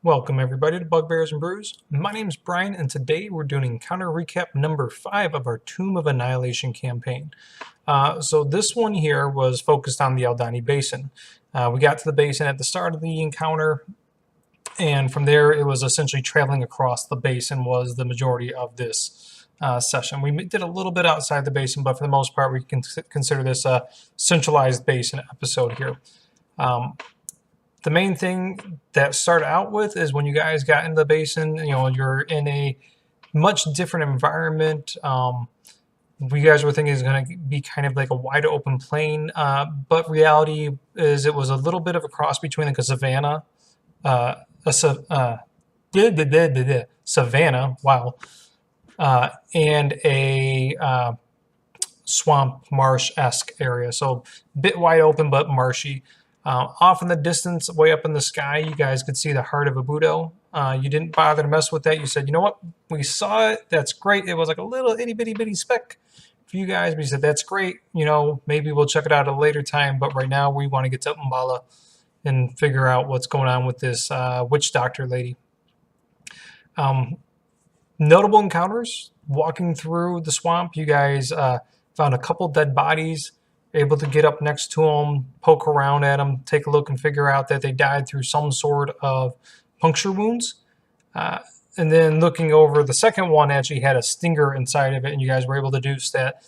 Welcome everybody to Bugbears and Brews. My name is Brian and today we're doing Encounter Recap number 5 of our Tomb of Annihilation campaign. So this one here was focused on the Aldani Basin. We got to the basin at the start of the encounter, and from there it was essentially traveling across the basin was the majority of this session. We did a little bit outside the basin, but for the most part we can consider this a centralized basin episode here. The main thing that started out with is when you guys got into the basin, you're in a much different environment. We guys were thinking it's going to be kind of like a wide open plain, but reality is it was a little bit of a cross between like a savanna, savanna, wow, and a swamp marsh-esque area. So a bit wide open but marshy. Off in the distance, way up in the sky, you guys could see the heart of a Budo. You didn't bother to mess with that. You said, you know what? We saw it. That's great. It was like a little itty bitty bitty speck for you guys. But you said, that's great. Maybe we'll check it out at a later time. But right now, we want to get to Umbala and figure out what's going on with this witch doctor lady. Notable encounters. Walking through the swamp, you guys found a couple dead bodies. Able to get up next to them, poke around at them, take a look and figure out that they died through some sort of puncture wounds. And then looking over, the second one actually had a stinger inside of it, and you guys were able to deduce that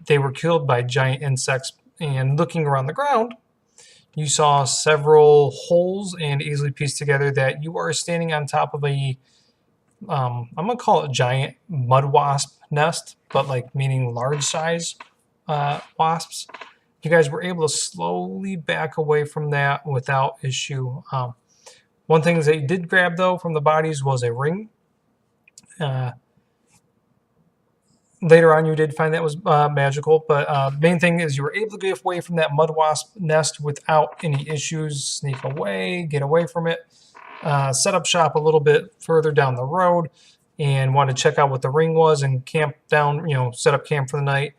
they were killed by giant insects. And looking around the ground, you saw several holes and easily pieced together that you are standing on top of a, I'm going to call it giant mud wasp nest, but like meaning large size wasps. You guys were able to slowly back away from that without issue. One thing that you did grab though from the bodies was a ring. Later on you did find that was magical, but the main thing is you were able to get away from that mud wasp nest without any issues. Sneak away, get away from it, set up shop a little bit further down the road, and wanted to check out what the ring was and camp down, set up camp for the night.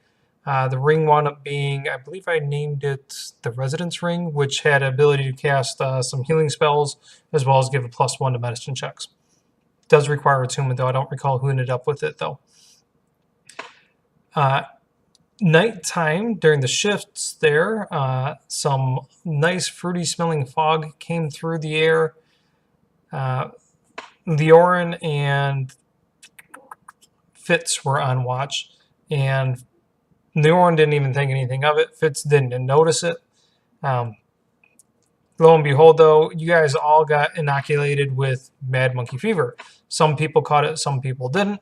The ring wound up being, I believe I named it the Residence Ring, which had ability to cast some healing spells, as well as give a +1 to medicine checks. Does require attunement, though. I don't recall who ended up with it, though. Nighttime, during the shifts there, some nice fruity-smelling fog came through the air. Leorin and Fitz were on watch, and Leorin didn't even think anything of it. Fitz didn't notice it. Lo and behold, though, you guys all got inoculated with mad monkey fever. Some people caught it, some people didn't.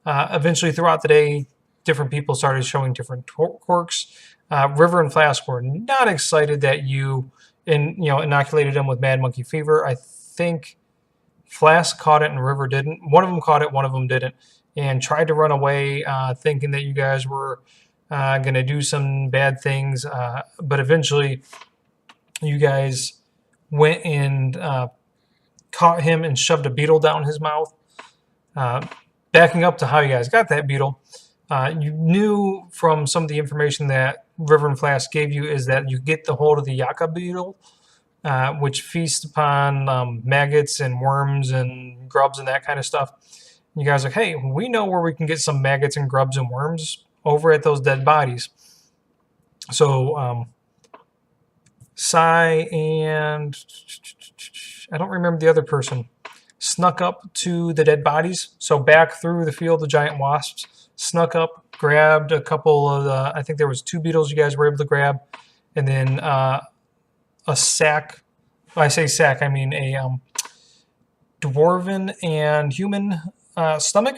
Eventually, throughout the day, different people started showing different quirks. River and Flask were not excited that you inoculated them with mad monkey fever. I think Flask caught it and River didn't. One of them caught it, one of them didn't, and tried to run away, thinking that you guys were going to do some bad things, but eventually you guys went and caught him and shoved a beetle down his mouth. Backing up to how you guys got that beetle, you knew from some of the information that River and Flask gave you is that you get the hold of the Yaka beetle, which feasts upon maggots and worms and grubs and that kind of stuff. You guys are like, hey, we know where we can get some maggots and grubs and worms over at those dead bodies. So Sai and I don't remember the other person snuck up to the dead bodies. So back through the field of giant wasps, snuck up, grabbed a couple of I think there was 2 beetles you guys were able to grab, and then a sack. When I say sack, I mean a dwarven and human stomach.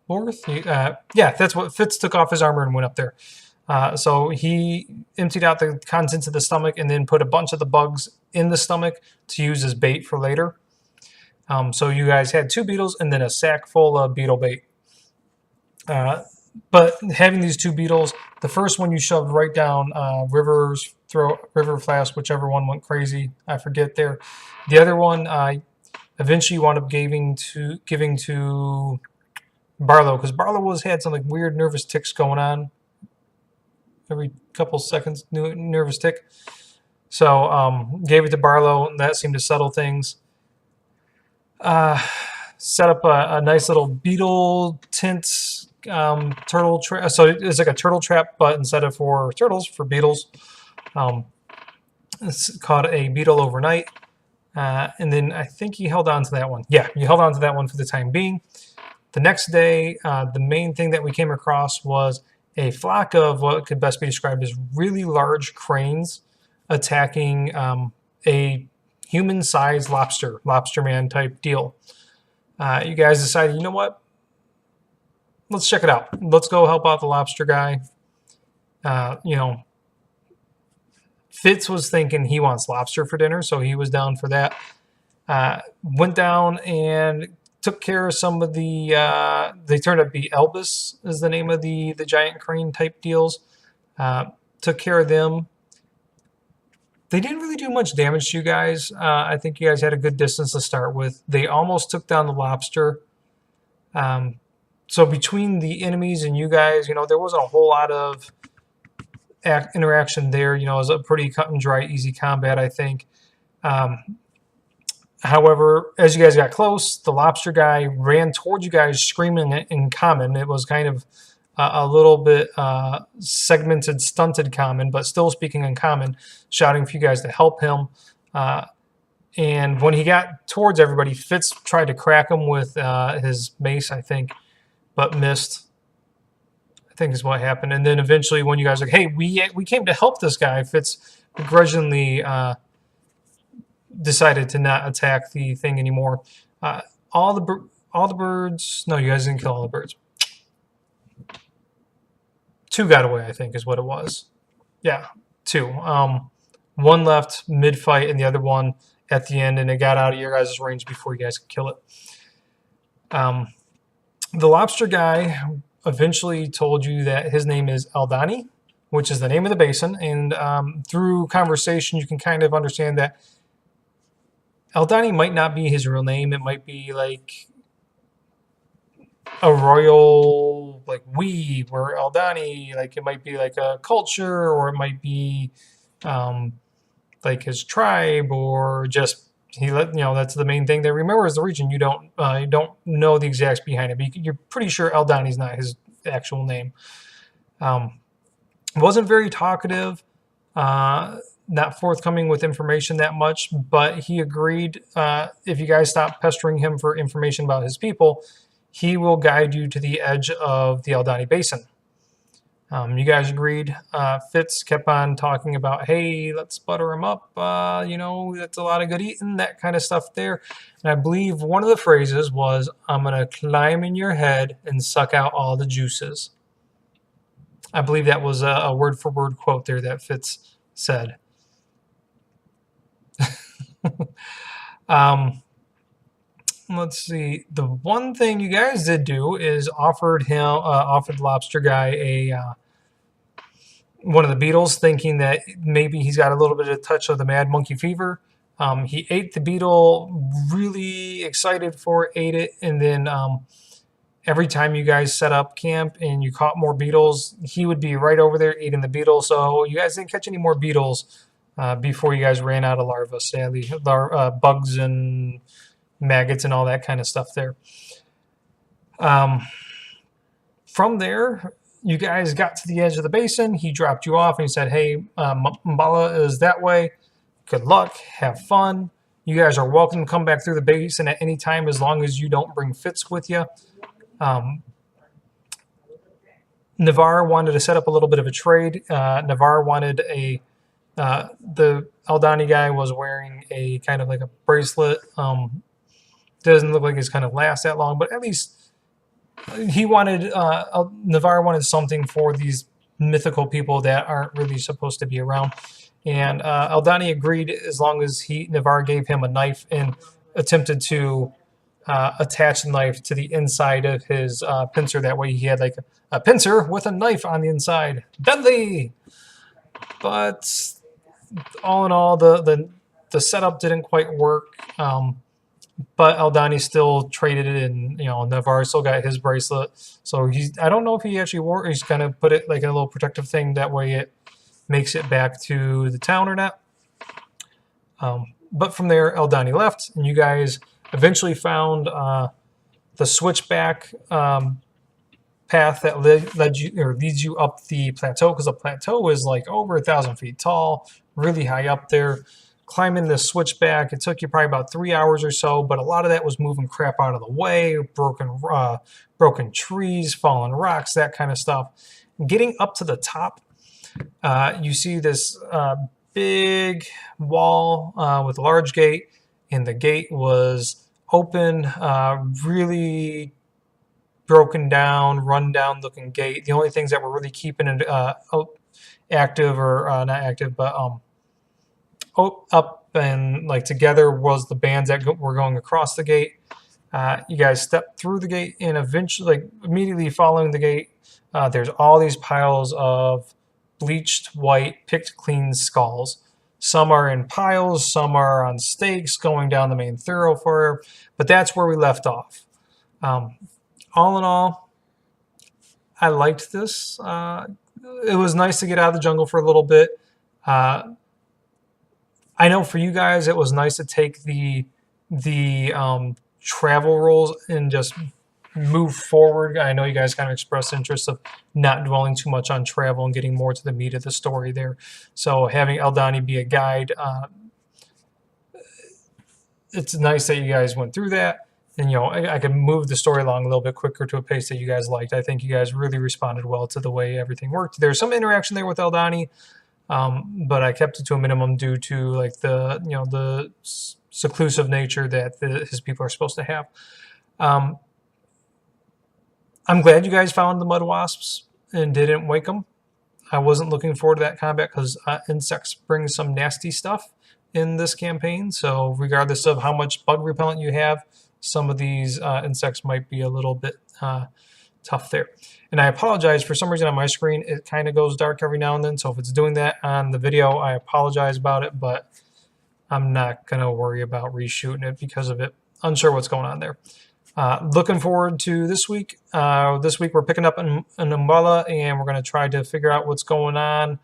Yeah, that's what Fitz took off his armor and went up there. So he emptied out the contents of the stomach and then put a bunch of the bugs in the stomach to use as bait for later. So you guys had 2 beetles and then a sack full of beetle bait. But having these 2 beetles, the first one you shoved right down River's throat, River Flask, whichever one went crazy, I forget there. The other one eventually wound up giving to Barlow, because Barlow had some like weird nervous tics going on every couple seconds, nervous tick. So gave it to Barlow, and that seemed to settle things. Set up a nice little beetle tint turtle trap. So it's like a turtle trap, but instead of for turtles, for beetles. It's called a beetle overnight. And then I think he held on to that one. Yeah, he held on to that one for the time being. The next day, the main thing that we came across was a flock of what could best be described as really large cranes attacking a human-sized lobster-man type deal. You guys decided, you know what? Let's check it out. Let's go help out the lobster guy. You know, Fitz was thinking he wants lobster for dinner, so he was down for that. Went down and took care of some of the, they turned out to be Elvis is the name of the giant crane type deals. Took care of them. They didn't really do much damage to you guys. I think you guys had a good distance to start with. They almost took down the lobster. So between the enemies and you guys, you know, there wasn't a whole lot of interaction there. You know, it was a pretty cut and dry, easy combat, I think. However, as you guys got close, the lobster guy ran towards you guys screaming in common. It was kind of a little bit segmented, stunted common, but still speaking in common, shouting for you guys to help him. And when he got towards everybody, Fitz tried to crack him with his mace, I think, but missed. I think is what happened. And then eventually when you guys were like, hey, we came to help this guy, Fitz begrudgingly decided to not attack the thing anymore. All the birds, no, you guys didn't kill all the birds. 2 got away, I think is what it was. Yeah, 2. One left mid-fight and the other one at the end, and it got out of your guys' range before you guys could kill it. The lobster guy eventually told you that his name is Aldani, which is the name of the basin, and through conversation you can kind of understand that Aldani might not be his real name. It might be like a royal, like we were Aldani, like it might be like a culture, or it might be like his tribe, or just he let, you know, that's the main thing they remember is the region. You don't know the exacts behind it, but you're pretty sure Aldani's not his actual name. Wasn't very talkative, not forthcoming with information that much, but he agreed if you guys stop pestering him for information about his people, he will guide you to the edge of the Aldani Basin. You guys agreed. Fitz kept on talking about, hey, let's butter him up. You know, that's a lot of good eating, that kind of stuff there. And I believe one of the phrases was, I'm going to climb in your head and suck out all the juices. I believe that was a word-for-word quote there that Fitz said. Let's see. The one thing you guys did do is offered the lobster guy a one of the beetles, thinking that maybe he's got a little bit of touch of the mad monkey fever. He ate the beetle, really excited for it, ate it, and then every time you guys set up camp and you caught more beetles, he would be right over there eating the beetle. So you guys didn't catch any more beetles before you guys ran out of larvae, sadly. Bugs and maggots and all that kind of stuff there. From there, you guys got to the edge of the basin. He dropped you off and he said, hey, Mbala is that way. Good luck. Have fun. You guys are welcome to come back through the basin at any time as long as you don't bring Fitz with you. Navarre wanted to set up a little bit of a trade. Navarre wanted the Aldani guy was wearing a kind of like a bracelet. Doesn't look like it's going to last that long, but at least he wanted, Navarre wanted something for these mythical people that aren't really supposed to be around. And Aldani agreed as long as Navarre gave him a knife and attempted to attach the knife to the inside of his pincer. That way he had like a pincer with a knife on the inside. Deadly! But all in all, the setup didn't quite work. But Aldani still traded it, and Navarre still got his bracelet. So I don't know if he actually wore it. He's kind of put it like in a little protective thing. That way it makes it back to the town or not. But from there, Aldani left, and you guys Eventually found the switchback path that led you or leads you up the plateau, because the plateau is like over 1,000 feet tall, really high up there. Climbing the switchback, it took you probably about 3 hours or so, but a lot of that was moving crap out of the way, broken trees, fallen rocks, that kind of stuff. Getting up to the top, you see this big wall with a large gate, and the gate was open, really broken down, run down looking gate. The only things that were really keeping it active, or not active, but up and like together, was the bands that were going across the gate. You guys step through the gate, and eventually, like immediately following the gate, there's all these piles of bleached white, picked clean skulls. Some are in piles, some are on stakes going down the main thoroughfare, but that's where we left off. All in all, I liked this. It was nice to get out of the jungle for a little bit. I know for you guys, it was nice to take the travel rules and just move forward. I know you guys kind of expressed interest of not dwelling too much on travel and getting more to the meat of the story there. So having Aldani be a guide, it's nice that you guys went through that. And, you know, I can move the story along a little bit quicker to a pace that you guys liked. I think you guys really responded well to the way everything worked. There's some interaction there with Aldani, but I kept it to a minimum due to like the, you know, the seclusive nature that his people are supposed to have. I'm glad you guys found the mud wasps and didn't wake them. I wasn't looking forward to that combat, because insects bring some nasty stuff in this campaign. So regardless of how much bug repellent you have, some of these insects might be a little bit tough there. And I apologize, for some reason on my screen it kind of goes dark every now and then, so if it's doing that on the video, I apologize about it, but I'm not going to worry about reshooting it because of it. Unsure what's going on there. Looking forward to this week. This week we're picking up an umbrella, and we're going to try to figure out what's going on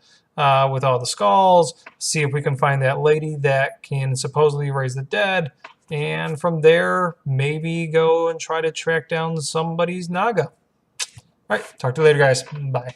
with all the skulls, see if we can find that lady that can supposedly raise the dead, and from there, maybe go and try to track down somebody's Naga. All right, talk to you later, guys. Bye.